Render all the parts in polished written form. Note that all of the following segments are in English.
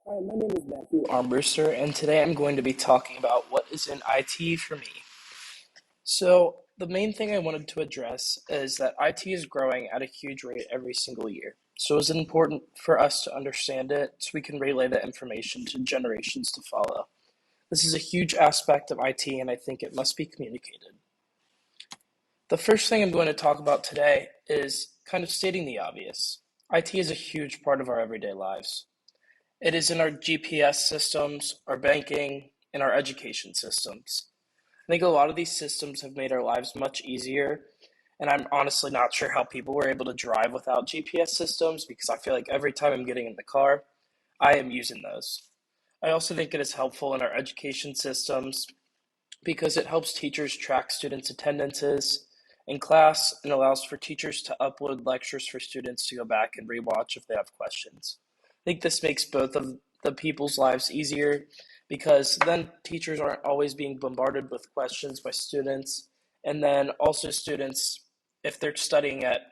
Hi, my name is Matthew Armbruster, and today I'm going to be talking about what is in IT for me. So, the main thing I wanted to address is that IT is growing at a huge rate every single year. So, it's important for us to understand it so we can relay the information to generations to follow. This is a huge aspect of IT, and I think it must be communicated. The first thing I'm going to talk about today is kind of stating the obvious. IT is a huge part of our everyday lives. It is in our GPS systems, our banking, and our education systems. I think a lot of these systems have made our lives much easier, and I'm honestly not sure how people were able to drive without GPS systems because I feel like every time I'm getting in the car, I am using those. I also think it is helpful in our education systems because it helps teachers track students' attendances in class and allows for teachers to upload lectures for students to go back and rewatch if they have questions. I think this makes both of the people's lives easier because then teachers aren't always being bombarded with questions by students. And then also, students, if they're studying at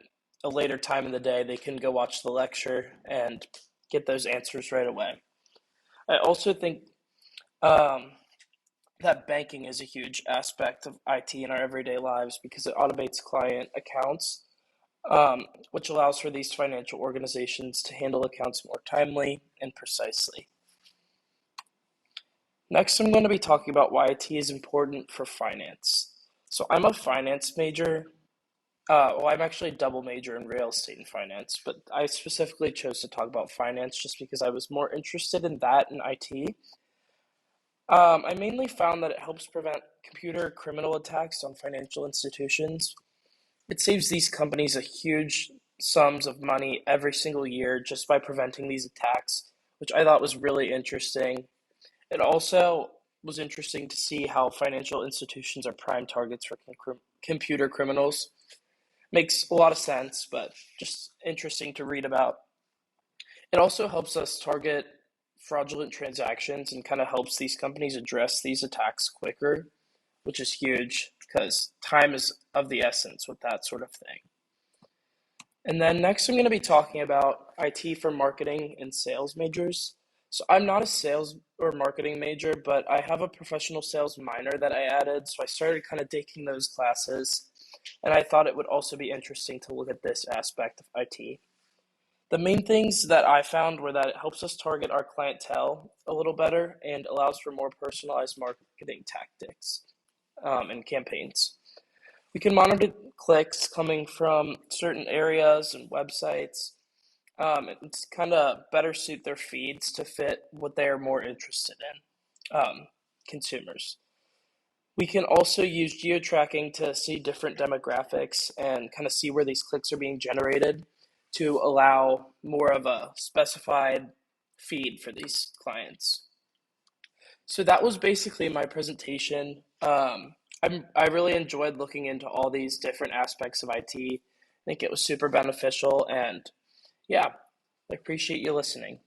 a later time in the day, they can go watch the lecture and get those answers right away. I also think um, that banking is a huge aspect of IT in our everyday lives because it automates client accounts, which allows for these financial organizations to handle accounts more timely and precisely. Next, I'm going to be talking about why IT is important for finance. So, I'm a finance major. I'm actually a double major in real estate and finance, but I specifically chose to talk about finance just because I was more interested in that and IT. I mainly found that it helps prevent computer criminal attacks on financial institutions. It saves these companies a huge sums of money every single year just by preventing these attacks, which I thought was really interesting. It also was interesting to see how financial institutions are prime targets for computer criminals. Makes a lot of sense, but just interesting to read about. It also helps us target fraudulent transactions and kind of helps these companies address these attacks quicker, which is huge because time is of the essence with that sort of thing. And then next, I'm going to be talking about IT for marketing and sales majors. So I'm not a sales or marketing major, but I have a professional sales minor that I added. So I started kind of taking those classes, and I thought it would also be interesting to look at this aspect of IT. The main things that I found were that it helps us target our clientele a little better and allows for more personalized marketing tactics and campaigns. We can monitor clicks coming from certain areas and websites. It's kind of better suit their feeds to fit what they are more interested in, consumers. We can also use geo-tracking to see different demographics and kind of see where these clicks are being generated to allow more of a specified feed for these clients. So that was basically my presentation. I really enjoyed looking into all these different aspects of IT. I think it was super beneficial, and yeah, I appreciate you listening.